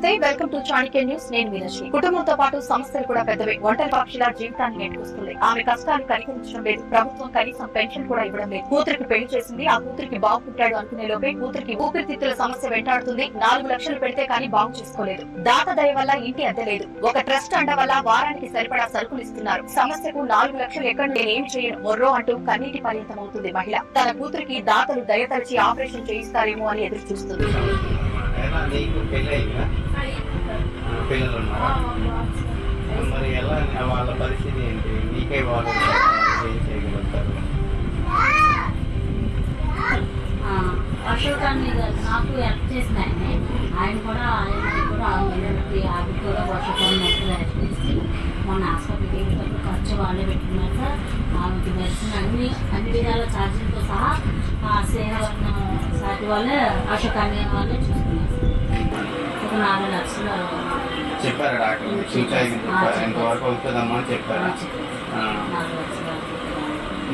నమస్తే, welcome to Chanakya news. నేను మీనాక్షి. కుటుంబంతో పాటు సంస్థలు కూడా పెద్దవే. ఒంటరి పక్షుల జీవితాన్ని నెట్టుకొస్తుంది. ఆమె కష్టాలు కనికరించడం లేదు. ప్రభుత్వం కనీసం పెన్షన్ కూడా ఇవ్వడం లేదు. కూతురికి పెళ్లి చేసింది. ఆ కూతురికి బాబు పుట్టాడు అనుకునే లోపే కూతురికి ఊపిరితిత్తుల సమస్య వెంటాడుతుంది. 4 లక్షలు పెడితే కానీ బాగు చేసుకోలేదు. దాత దయ వల్ల ఇంటి అద్దె లేదు. ఒక ట్రస్ట్ అండ వల్ల వారానికి సరిపడా సరుకులు ఇస్తున్నారు. సమస్యకు 4 లక్షలు ఎక్కడ నేనేం చేయను మొర్రో అంటూ కన్నీటి పర్యంతం అవుతుంది మహిళ. తన కూతురికి దాతలు దయతలిచి ఆపరేషన్ చేయిస్తారేమో అని ఎదురు చూస్తుంది. పిల్లలు ఉన్నారా? మరి ఎలా వాళ్ళ పరిస్థితి ఏంటి? మీకే వాళ్ళు ఏం చేయగలుగుతారు? అశోక్ అని నాకు హెల్ప్ చేసిన ఆయన కూడా ఆవిడ కూడా వర్షకాన్ని హెల్ప్ చేసి మొన్న హాస్పిటల్కి వెళ్ళేటప్పుడు ఖర్చు వాళ్ళే పెట్టుకున్నారు సార్. ఆమెకి మెడిసిన్ అన్ని విధాల ఛార్జీలతో సహా సేవన్న సాటి వాళ్ళే అశోక్ అనే వాళ్ళే చూసుకున్నారు. ఒక 4 లక్షలు చెప్పారా డాక్టర్? ఎంతవరకు అవుతుందమ్మా అని చెప్పారా?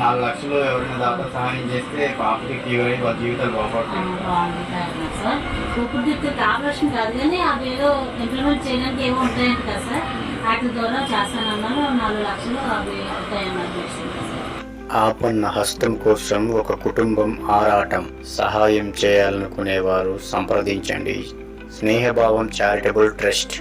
4 లక్షలు ఎవరైనా దాకా సహాయం చేస్తే పాపకి క్యూర్ అయ్యి వాళ్ళ జీవితాలు బాగుంటాయి సార్. ఊపిరితిత్తులకి ఆపరేషన్ కాదు కానీ అవి ఏదో ఇంప్లిమెంట్ చేయడానికి ఏమో ఉంటాయంట కదా సార్. వాటి ద్వారా చేస్తానన్నారు. 4 లక్షలు అవి అవుతాయన్నారు. ఆపన్న హస్తం కోసం ఒక కుటుంబం ఆరాటం. సహాయం చేయాలనుకునేవారు సంప్రదించండి. స్నేహభావం చారిటబుల్ ట్రస్ట్.